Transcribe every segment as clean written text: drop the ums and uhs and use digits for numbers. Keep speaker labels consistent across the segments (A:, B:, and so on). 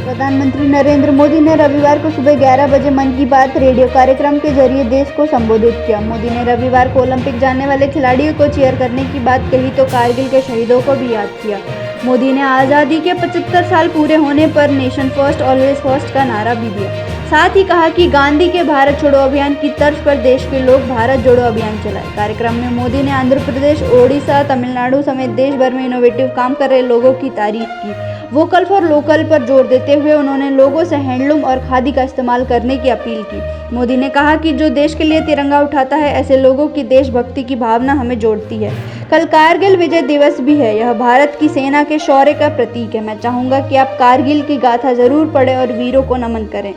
A: प्रधानमंत्री नरेंद्र मोदी ने रविवार को सुबह 11 बजे मन की बात रेडियो कार्यक्रम के जरिए देश को संबोधित किया। मोदी ने रविवार को ओलंपिक जाने वाले खिलाड़ियों को चीयर करने की बात कही तो कारगिल के शहीदों को भी याद किया। मोदी ने आज़ादी के 75 साल पूरे होने पर नेशन फर्स्ट ऑलवेज फर्स्ट का नारा भी दिया। साथ ही कहा कि गांधी के भारत छोड़ो अभियान की तर्ज पर देश के लोग भारत जोड़ो अभियान चलाए। कार्यक्रम में मोदी ने आंध्र प्रदेश, ओडिशा, तमिलनाडु समेत देश भर में इनोवेटिव काम कर रहे लोगों की तारीफ की। वोकल फॉर लोकल पर जोर देते हुए उन्होंने लोगों से हैंडलूम और खादी का इस्तेमाल करने की अपील की। मोदी ने कहा कि जो देश के लिए तिरंगा उठाता है, ऐसे लोगों की देशभक्ति की भावना हमें जोड़ती है। कल कारगिल विजय दिवस भी है। यह भारत की सेना के शौर्य का प्रतीक है। मैं चाहूँगा कि आप कारगिल की गाथा जरूर पढ़ें और वीरों को नमन करें।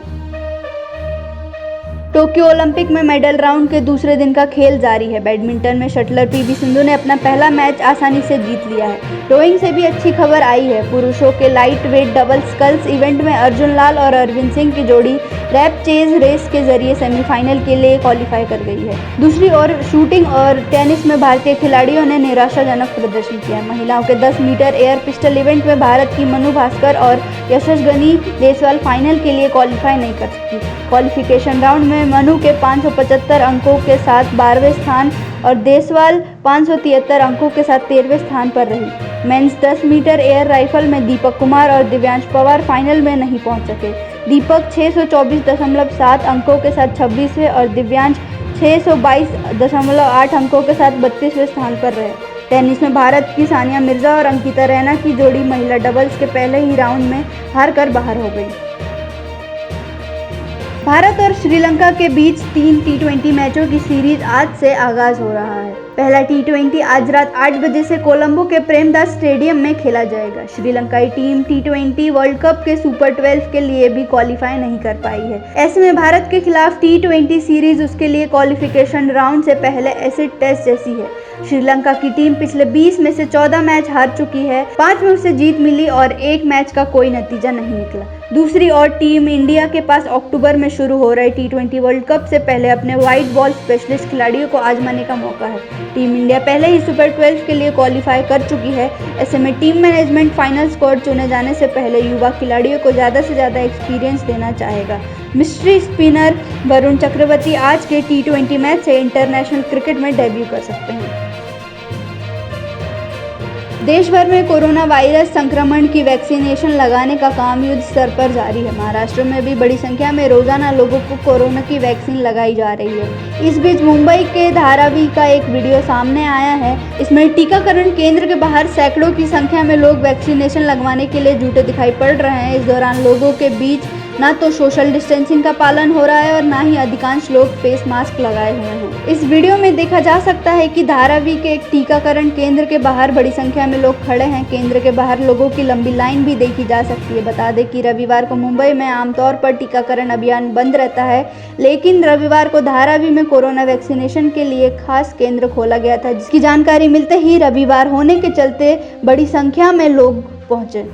A: टोक्यो ओलंपिक में मेडल राउंड के दूसरे दिन का खेल जारी है। बैडमिंटन में शटलर पीवी सिंधु ने अपना पहला मैच आसानी से जीत लिया है। रोइंग से भी अच्छी खबर आई है। पुरुषों के light weight double sculls event में अर्जुन लाल और अरविंद सिंह की जोड़ी रैप चेज रेस के जरिए सेमीफाइनल के लिए क्वालिफाई कर गई है। दूसरी ओर शूटिंग और टेनिस में भारतीय खिलाड़ियों ने निराशाजनक प्रदर्शन किया। महिलाओं के 10 मीटर एयर पिस्टल इवेंट में भारत की मनु भास्कर और यशस्विनी देसवाल फाइनल के लिए क्वालिफाई नहीं कर सकी। क्वालिफिकेशन राउंड में मनु के 575 अंकों के साथ 12वें स्थान और देसवाल 573 अंकों के साथ 13वें स्थान पर रही। मेंस 10 मीटर एयर राइफल में दीपक कुमार और दिव्यांश पवार फाइनल में नहीं पहुंच सके। दीपक 624.7 अंकों के साथ 26वें और दिव्यांश 622.8 अंकों के साथ 32वें स्थान पर रहे। टेनिस में भारत की सानिया मिर्जा और अंकिता रैना की जोड़ी महिला डबल्स के पहले ही राउंड में हारकर बाहर हो गई। भारत और श्रीलंका के बीच 3 टी20 मैचों की सीरीज आज से आगाज हो रहा है। पहला टी20 आज रात 8 बजे से कोलंबो के प्रेमदास स्टेडियम में खेला जाएगा। श्रीलंकाई टीम टी20 वर्ल्ड कप के सुपर 12 के लिए भी क्वालिफाई नहीं कर पाई है। ऐसे में भारत के खिलाफ टी20 सीरीज उसके लिए क्वालिफिकेशन राउंड से पहले एसिड टेस्ट जैसी है। श्रीलंका की टीम पिछले 20 में से 14 मैच हार चुकी है। 5 में उसे जीत मिली और 1 मैच का कोई नतीजा नहीं निकला। दूसरी ओर टीम इंडिया के पास अक्टूबर में शुरू हो रहे टी20 वर्ल्ड कप से पहले अपने व्हाइट बॉल स्पेशलिस्ट खिलाड़ियों को आजमाने का मौका है। टीम इंडिया पहले ही सुपर 12 के लिए क्वालिफाई कर चुकी है। ऐसे में टीम मैनेजमेंट फाइनल स्क्वाड चुने जाने से पहले युवा खिलाड़ियों को ज़्यादा से ज़्यादा एक्सपीरियंस देना चाहेगा। मिस्ट्री स्पिनर वरुण चक्रवर्ती आज के टी20 मैच से इंटरनेशनल क्रिकेट में डेब्यू कर सकते हैं। देश भर में कोरोना वायरस संक्रमण की वैक्सीनेशन लगाने का काम युद्ध स्तर पर जारी है। महाराष्ट्र में भी बड़ी संख्या में रोजाना लोगों को कोरोना की वैक्सीन लगाई जा रही है। इस बीच मुंबई के धारावी का एक वीडियो सामने आया है। इसमें टीकाकरण केंद्र के बाहर सैकड़ों की संख्या में लोग वैक्सीनेशन लगवाने के लिए जुटे दिखाई पड़ रहे हैं। इस दौरान लोगों के बीच ना तो सोशल डिस्टेंसिंग का पालन हो रहा है और ना ही अधिकांश लोग फेस मास्क लगाए हुए हैं। इस वीडियो में देखा जा सकता है कि धारावी के एक टीकाकरण केंद्र के बाहर बड़ी संख्या में लोग खड़े हैं। केंद्र के बाहर लोगों की लंबी लाइन भी देखी जा सकती है। बता दें कि रविवार को मुंबई में आमतौर पर टीकाकरण अभियान बंद रहता है, लेकिन रविवार को धारावी में कोरोना वैक्सीनेशन के लिए खास केंद्र खोला गया था, जिसकी जानकारी मिलते ही रविवार होने के चलते बड़ी संख्या में लोग पहुंचे।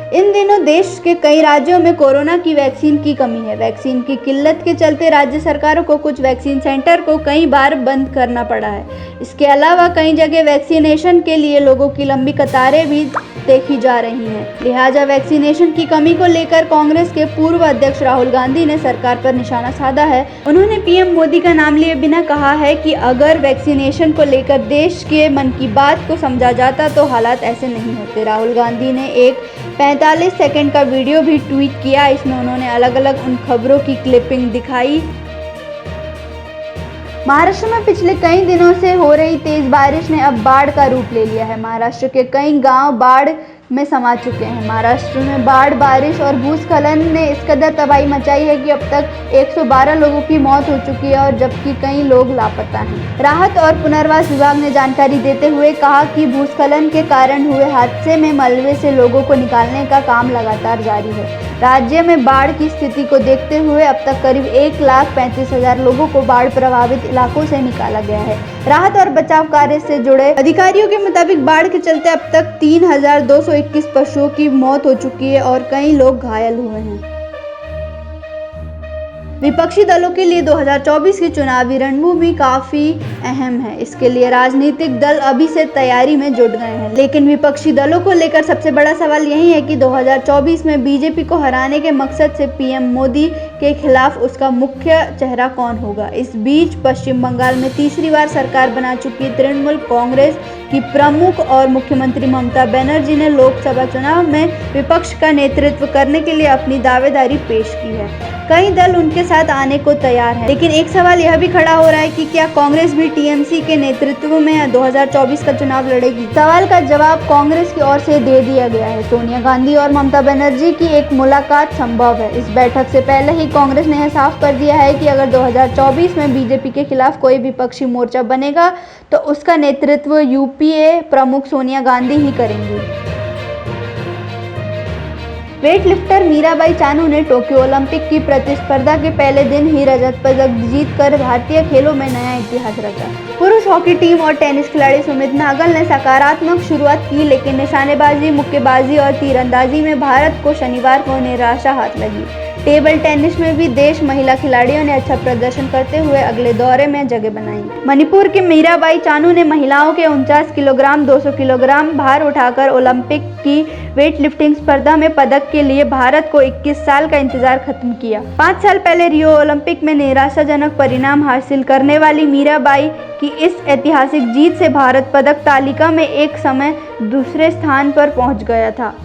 A: इन दिनों देश के कई राज्यों में कोरोना की वैक्सीन की कमी है। वैक्सीन की किल्लत के चलते राज्य सरकारों को कुछ वैक्सीन सेंटर को कई बार बंद करना पड़ा है। इसके अलावा कई जगह वैक्सीनेशन के लिए लोगों की लंबी कतारें भी देखी जा रही हैं। लिहाजा वैक्सीनेशन की कमी को लेकर कांग्रेस के पूर्व अध्यक्ष राहुल गांधी ने सरकार पर निशाना साधा है। उन्होंने पीएम मोदी का नाम लिए बिना कहा है कि अगर वैक्सीनेशन को लेकर देश के मन की बात को समझा जाता तो हालात ऐसे नहीं होते। राहुल गांधी ने एक 45 सेकंड का वीडियो भी ट्वीट किया। इसमें उन्होंने अलग अलग उन खबरों की क्लिपिंग दिखाई। महाराष्ट्र में पिछले कई दिनों से हो रही तेज बारिश ने अब बाढ़ का रूप ले लिया है। महाराष्ट्र के कई गांव बाढ़ में समा चुके हैं। महाराष्ट्र में बाढ़, बारिश और भूस्खलन ने इस कदर तबाही मचाई है कि अब तक 112 लोगों की मौत हो चुकी है और जबकि कई लोग लापता हैं। राहत और पुनर्वास विभाग ने जानकारी देते हुए कहा कि भूस्खलन के कारण हुए हादसे में मलबे से लोगों को निकालने का काम लगातार जारी है। राज्य में बाढ़ की स्थिति को देखते हुए अब तक करीब 1,35,000 लोगों को बाढ़ प्रभावित इलाकों से निकाला गया है। राहत और बचाव कार्य से जुड़े अधिकारियों के मुताबिक बाढ़ के चलते अब तक 3,221 पशुओं की मौत हो चुकी है और कई लोग घायल हुए हैं। विपक्षी दलों के लिए 2024 की चुनावी रणभूमि काफी अहम है। इसके लिए राजनीतिक दल अभी से तैयारी में जुट गए हैं, लेकिन विपक्षी दलों को लेकर सबसे बड़ा सवाल यही है कि 2024 में बीजेपी को हराने के मकसद से पीएम मोदी के खिलाफ उसका मुख्य चेहरा कौन होगा। इस बीच पश्चिम बंगाल में तीसरी बार सरकार बना चुकी तृणमूल कांग्रेस की प्रमुख और मुख्यमंत्री ममता बनर्जी ने लोकसभा चुनाव में विपक्ष का नेतृत्व करने के लिए अपनी दावेदारी पेश की है। कई दल उनके साथ आने को तैयार हैं, लेकिन एक सवाल यह भी खड़ा हो रहा है कि क्या कांग्रेस भी टीएमसी के नेतृत्व में 2024 का चुनाव लड़ेगी। सवाल का जवाब कांग्रेस की ओर से दे दिया गया है। सोनिया गांधी और ममता बनर्जी की एक मुलाकात संभव है। इस बैठक से पहले ही कांग्रेस ने यह साफ कर दिया है कि अगर 2024 में बीजेपी के खिलाफ कोई विपक्षी मोर्चा बनेगा तो उसका नेतृत्व यूपीए प्रमुख सोनिया गांधी ही करेंगी। वेटलिफ्टर मीराबाई चानू ने टोक्यो ओलंपिक की प्रतिस्पर्धा के पहले दिन ही रजत पदक जीतकर भारतीय खेलों में नया इतिहास रचा। पुरुष हॉकी टीम और टेनिस खिलाड़ी सुमित नागल ने सकारात्मक शुरुआत की, लेकिन निशानेबाजी, मुक्केबाजी और तीरंदाजी में भारत को शनिवार को निराशा हाथ लगी। टेबल टेनिस में भी देश महिला खिलाड़ियों ने अच्छा प्रदर्शन करते हुए अगले दौरे में जगह बनाई। मणिपुर की मीराबाई चानू ने महिलाओं के 49 किलोग्राम 200 किलोग्राम भार उठाकर ओलंपिक की वेटलिफ्टिंग स्पर्धा में पदक के लिए भारत को 21 साल का इंतजार खत्म किया। 5 साल पहले रियो ओलंपिक में निराशाजनक परिणाम हासिल करने वाली मीराबाई की इस ऐतिहासिक जीत से भारत पदक तालिका में एक समय दूसरे स्थान पर पहुंच गया था।